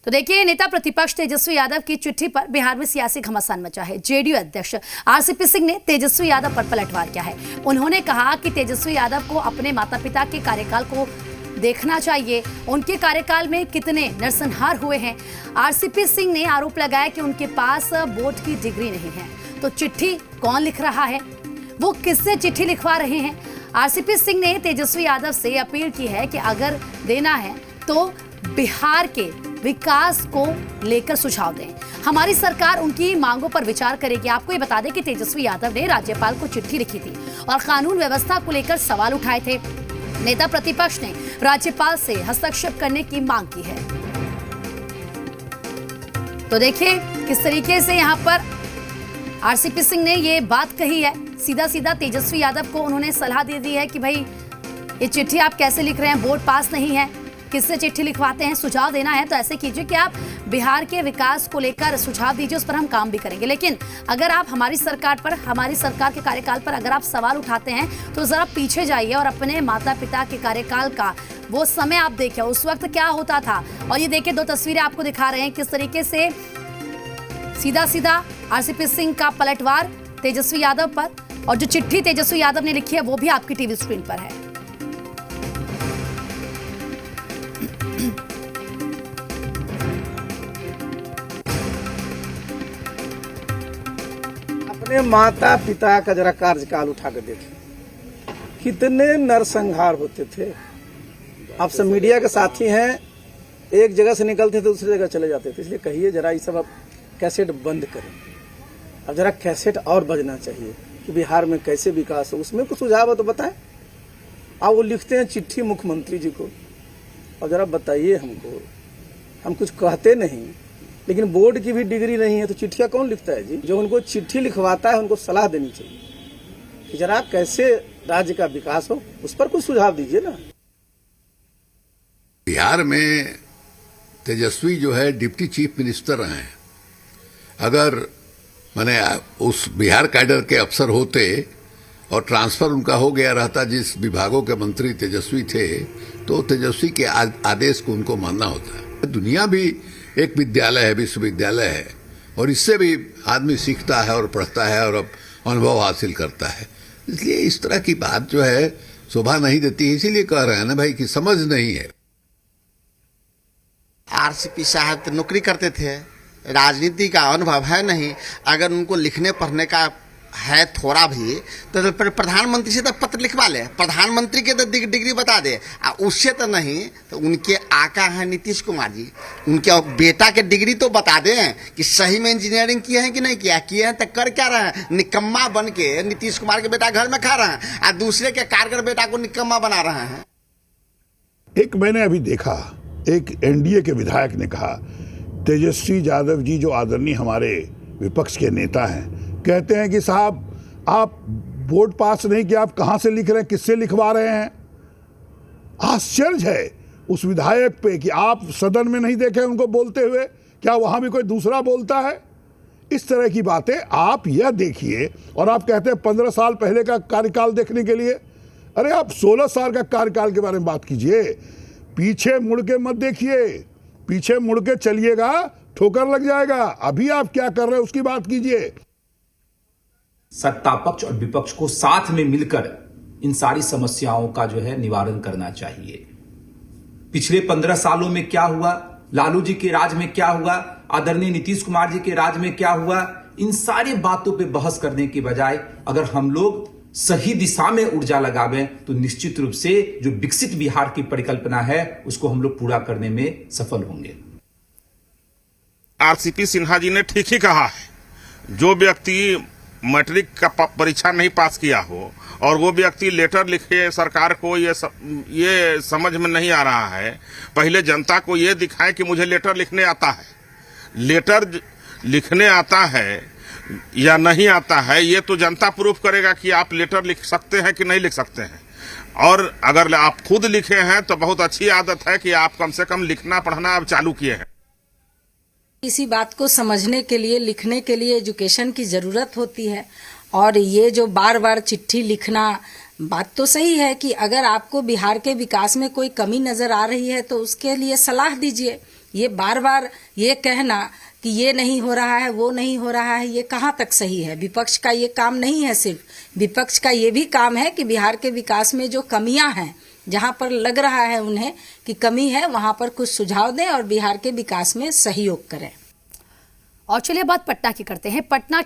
तो देखिए, नेता प्रतिपक्ष तेजस्वी यादव की चिट्ठी पर बिहार में सियासी घमासान मचा है। जेडीयू अध्यक्ष आरसीपी सिंह ने तेजस्वी यादव पर पलटवार किया है। उन्होंने कहा कि तेजस्वी यादव को अपने माता पिता के कार्यकाल को देखना चाहिए, उनके कार्यकाल में कितने नरसंहार हुए हैं। आरसीपी सिंह ने आरोप लगाया कि उनके पास बोर्ड की डिग्री नहीं है। तो चिट्ठी कौन लिख रहा है, वो किससे चिट्ठी लिखवा रहे हैं? आरसीपी सिंह ने तेजस्वी यादव से अपील की है कि अगर देना है तो बिहार के विकास को लेकर सुझाव दें। हमारी सरकार उनकी मांगों पर विचार करेगी। आपको ये बता दें कि तेजस्वी यादव ने राज्यपाल को चिट्ठी लिखी थी और कानून व्यवस्था को लेकर सवाल उठाए थे। नेता प्रतिपक्ष ने राज्यपाल से हस्तक्षेप करने की मांग की है। तो देखिए किस तरीके से यहाँ पर आरसीपी सिंह ने ये बात कही है। सीधा सीधा तेजस्वी यादव को उन्होंने सलाह दे दी है कि भाई ये चिट्ठी आप कैसे लिख रहे हैं, बोर्ड पास नहीं है, किससे चिट्ठी लिखवाते हैं, सुझाव देना है तो ऐसे कीजिए कि आप बिहार के विकास को लेकर सुझाव दीजिए, उस पर हम काम भी करेंगे। लेकिन अगर आप हमारी सरकार के कार्यकाल पर अगर आप सवाल उठाते हैं तो जरा पीछे जाइए और अपने माता पिता के कार्यकाल का वो समय आप देखिए, उस वक्त क्या होता था। और ये देखिए, दो तस्वीरें आपको दिखा रहे हैं किस तरीके से सीधा सीधा आरसीपी सिंह का पलटवार तेजस्वी यादव पर, और जो चिट्ठी तेजस्वी यादव ने लिखी है वो भी आपकी टीवी स्क्रीन पर है। अपने माता पिता का जरा कार्यकाल उठा कर देखें, कितने नरसंहार होते थे। आप सब मीडिया के साथी हैं, एक जगह से निकलते थे दूसरी जगह चले जाते थे। इसलिए कहिए जरा ये सब अब कैसेट बंद करें। अब जरा कैसेट और बजना चाहिए कि बिहार में कैसे विकास हो, उसमें कुछ सुझाव हो तो बताएं। आप वो लिखते हैं चिट्ठी मुख्यमंत्री जी को, और जरा बताइए हमको। हम कुछ कहते नहीं, लेकिन बोर्ड की भी डिग्री नहीं है तो चिट्ठियां कौन लिखता है जी? जो उनको चिट्ठी लिखवाता है उनको सलाह देनी चाहिए कि जरा कैसे राज्य का विकास हो, उस पर कुछ सुझाव दीजिए ना। बिहार में तेजस्वी जो है डिप्टी चीफ मिनिस्टर रहे हैं। अगर माने उस बिहार कैडर के अफसर होते और ट्रांसफर उनका हो गया रहता जिस विभागों के मंत्री तेजस्वी थे, तो तेजस्वी के आदेश को उनको मानना होता। दुनिया भी एक विद्यालय है, विश्वविद्यालय है, और इससे भी आदमी सीखता है और पढ़ता है और अब अनुभव हासिल करता है। इसलिए इस तरह की बात जो है शोभा नहीं देती है। इसीलिए कह रहे हैं ना भाई कि समझ नहीं है। आरसीपी साहब तो नौकरी करते थे, राजनीति का अनुभव है नहीं। अगर उनको लिखने पढ़ने का है थोड़ा भी तो प्रधानमंत्री से तो पत्र लिखवा ले, प्रधानमंत्री के तो डिग्री बता दे। उससे तो नहीं तो उनके आका हैं नीतीश कुमार जी, उनके बेटा के डिग्री तो बता दें कि सही में इंजीनियरिंग किए हैं कि नहीं किए हैं तो कर क्या रहे हैं। निकम्मा बन के नीतीश कुमार के बेटा घर में खा रहे हैं और दूसरे के कारगर बेटा को निकम्मा बना रहे हैं। एक मैंने अभी देखा, एक एनडीए के विधायक ने कहा, तेजस्वी यादव जी जो आदरणीय हमारे विपक्ष के नेता हैं, कहते हैं कि साहब आप बोर्ड पास नहीं किया, आप कहां से लिख रहे हैं, किससे लिखवा रहे हैं। आश्चर्य है उस विधायक पे कि आप सदन में नहीं देखे उनको बोलते हुए, क्या वहां भी कोई दूसरा बोलता है? इस तरह की बातें आप यह देखिए, और आप कहते हैं 15 साल पहले का कार्यकाल देखने के लिए। अरे आप 16 साल का कार्यकाल के बारे में बात कीजिए। पीछे मुड़ के मत देखिए, पीछे मुड़ के चलिएगा ठोकर लग जाएगा। अभी आप क्या कर रहे हैं उसकी बात कीजिए। सत्ता पक्ष और विपक्ष को साथ में मिलकर इन सारी समस्याओं का जो है निवारण करना चाहिए। पिछले 15 सालों में क्या हुआ, लालू जी के राज में क्या हुआ, आदरणीय नीतीश कुमार जी के राज में क्या हुआ, इन सारी बातों पे बहस करने की बजाय अगर हम लोग सही दिशा में ऊर्जा लगावें तो निश्चित रूप से जो विकसित बिहार की परिकल्पना है उसको हम लोग पूरा करने में सफल होंगे। आरसीपी सिन्हा जी ने ठीक ही कहा है। जो व्यक्ति मैट्रिक का परीक्षा नहीं पास किया हो और वो व्यक्ति लेटर लिखे सरकार को, ये समझ में नहीं आ रहा है। पहले जनता को ये दिखाएं कि मुझे लेटर लिखने आता है। लेटर लिखने आता है या नहीं आता है ये तो जनता प्रूफ करेगा कि आप लेटर लिख सकते हैं कि नहीं लिख सकते हैं। और अगर आप खुद लिखे हैं तो बहुत अच्छी आदत है कि आप कम से कम लिखना पढ़ना आप चालू किए हैं। किसी बात को समझने के लिए, लिखने के लिए एजुकेशन की जरूरत होती है। और ये जो बार बार चिट्ठी लिखना, बात तो सही है कि अगर आपको बिहार के विकास में कोई कमी नजर आ रही है तो उसके लिए सलाह दीजिए ये बार बार ये कहना कि ये नहीं हो रहा है, वो नहीं हो रहा है, ये कहाँ तक सही है। विपक्ष का ये काम नहीं है, सिर्फ विपक्ष का ये भी काम है कि बिहार के विकास में जो कमियां हैं, जहां पर लग रहा है उन्हें कि कमी है, वहां पर कुछ सुझाव दें और बिहार के विकास में सहयोग करें। और चलिए बात पटना की करते हैं। पटना